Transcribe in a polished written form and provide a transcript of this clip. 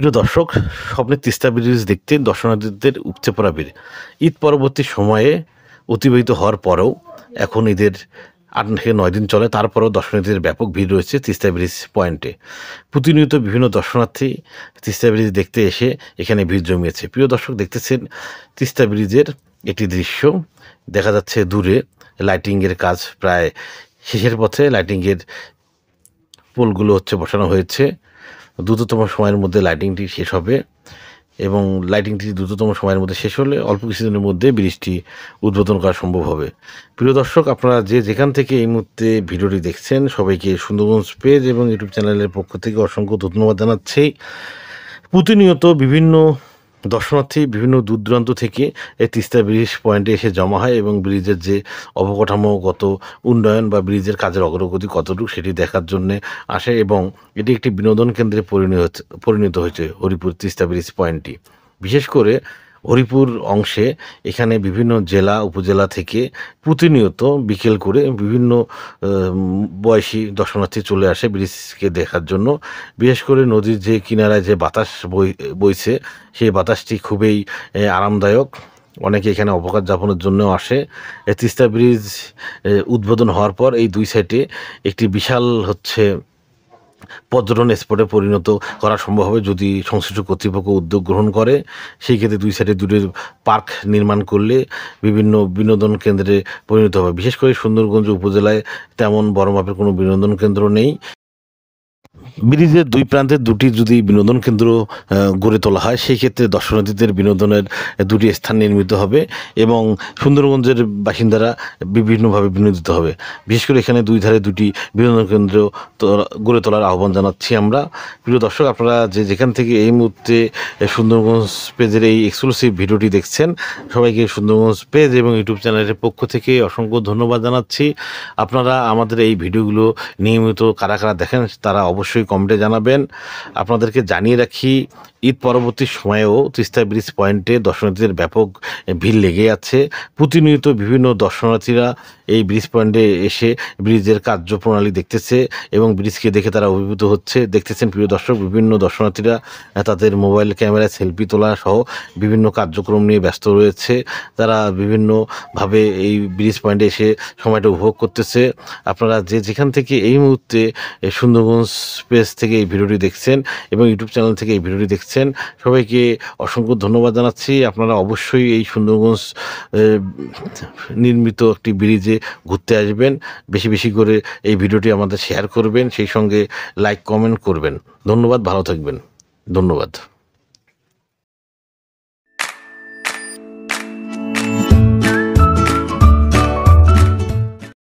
প্রিয় দর্শক, স্বপ্নের তিস্তা ব্রিজ দেখতে দর্শনার্থীদের উপচে পড়া ভিড়। ঈদ পরবর্তী সময়ে অতিবাহিত হওয়ার পরেও এখন ঈদের ৮ থেকে ৯ দিন চলে, তারপরেও দর্শনার্থীদের ব্যাপক ভিড় রয়েছে তিস্তা ব্রিজ পয়েন্টে। প্রতিনিয়ত বিভিন্ন দর্শনার্থী তিস্তা ব্রিজ দেখতে এসে এখানে ভিড় জমিয়েছে। প্রিয় দর্শক, দেখতেছেন তিস্তা ব্রিজের একটি দৃশ্য। দেখা যাচ্ছে দূরে লাইটিংয়ের কাজ প্রায় শেষের পথে। লাইটিংয়ের পোলগুলো বসানো হয়েছে। দ্রুততম সময়ের মধ্যে লাইটিংটি শেষ হবে এবং লাইটিংটি দ্রুততম সময়ের মধ্যে শেষ হলে অল্প কিছুদিনের মধ্যে ব্রিজটি উদ্বোধন করা সম্ভব হবে। প্রিয় দর্শক, আপনারা যে যেখান থেকে এই মুহূর্তে ভিডিওটি দেখছেন, সবাইকে সুন্দরগঞ্জ পেজ এবং ইউটিউব চ্যানেলের পক্ষ থেকে অসংখ্য ধন্যবাদ জানাচ্ছি। প্রতিনিয়ত বিভিন্ন দর্শনার্থী বিভিন্ন দূর দূরান্ত থেকে এই তিস্তা ব্রিজ পয়েন্টে এসে জমা হয় এবং ব্রিজের যে অবকাঠামোগত উন্নয়ন বা ব্রিজের কাজের অগ্রগতি কতটুকু সেটি দেখার জন্যে আসে এবং এটি একটি বিনোদন কেন্দ্রে পরিণত হয়েছে হরিপুর তিস্তা ব্রিজ পয়েন্টটি। বিশেষ করে হরিপুর অংশে এখানে বিভিন্ন জেলা উপজেলা থেকে প্রতিনিয়ত বিকেল করে বিভিন্ন বয়সী দর্শনার্থী চলে আসে ব্রিজকে দেখার জন্য। বিশেষ করে নদীর যে কিনারায় যে বাতাস বইছে সেই বাতাসটি খুবই আরামদায়ক। অনেকে এখানে অবকাশ যাপনের জন্যও আসে। তিস্তা ব্রিজ উদ্বোধন হওয়ার পর এই দুই সাইডে একটি বিশাল পর্যটন স্পটে পরিণত করা সম্ভব হবে যদি সংশ্লিষ্ট কর্তৃপক্ষ উদ্যোগ গ্রহণ করে। সেই ক্ষেত্রে দুই সাইডে দুটি পার্ক নির্মাণ করলে বিভিন্ন বিনোদন কেন্দ্রে পরিণত হবে। বিশেষ করে সুন্দরগঞ্জ উপজেলায় তেমন বড় মাপের কোনো বিনোদন কেন্দ্র নেই। ব্রিজের দুই প্রান্তে দুটি যদি বিনোদন কেন্দ্র গড়ে তোলা হয়, সেই ক্ষেত্রে দর্শনার্থীদের বিনোদনের দুটি স্থান নির্মিত হবে এবং সুন্দরগঞ্জের বাসিন্দারা বিভিন্নভাবে বিনোদিত হবে। বিশেষ করে এখানে দুই ধারে দুটি বিনোদন কেন্দ্র গড়ে তোলার আহ্বান জানাচ্ছি আমরা। প্রিয় দর্শক, আপনারা যে যেখান থেকে এই মুহূর্তে সুন্দরগঞ্জ পেজের এই এক্সক্লুসিভ ভিডিওটি দেখছেন, সবাইকে সুন্দরগঞ্জ পেজ এবং ইউটিউব চ্যানেলের পক্ষ থেকে অসংখ্য ধন্যবাদ জানাচ্ছি। আপনারা আমাদের এই ভিডিওগুলো নিয়মিত কারা কারা দেখেন তারা অবশ্যই কমেন্টে জানাবেন। আপনাদেরকে জানিয়ে রাখি, ঈদ পরবর্তী সময়েও তিস্তা ব্রিজ পয়েন্টে দর্শনার্থীদের ব্যাপক ভিড় লেগে আছে। প্রতিনিয়ত বিভিন্ন দর্শনার্থীরা এই ব্রিজ পয়েন্টে এসে ব্রিজের কার্যপ্রণালী দেখতেছে এবং ব্রিজকে দেখে তারা অভিভূত হচ্ছে। দেখতেছেন প্রিয় দর্শক, বিভিন্ন দর্শনার্থীরা তাদের মোবাইল ক্যামেরায় সেলফি তোলা সহ বিভিন্ন কার্যক্রম নিয়ে ব্যস্ত রয়েছে। তারা বিভিন্নভাবে এই ব্রিজ পয়েন্টে এসে সময়টা উপভোগ করতেছে। আপনারা যে যেখান থেকে এই মুহূর্তে সুন্দরগঞ্জ পেজ থেকে এই ভিডিওটি দেখছেন এবং ইউটিউব চ্যানেল থেকে এই ভিডিওটি দেখছেন, সবাইকে অসংখ্য ধন্যবাদ জানাচ্ছি। আপনারা অবশ্যই এই সুন্দরগঞ্জ নির্মিত একটি ব্রিজে ঘুরতে আসবেন। বেশি বেশি করে এই ভিডিওটি আমাদের শেয়ার করবেন, সেই সঙ্গে লাইক কমেন্ট করবেন। ধন্যবাদ, ভালো থাকবেন। ধন্যবাদ।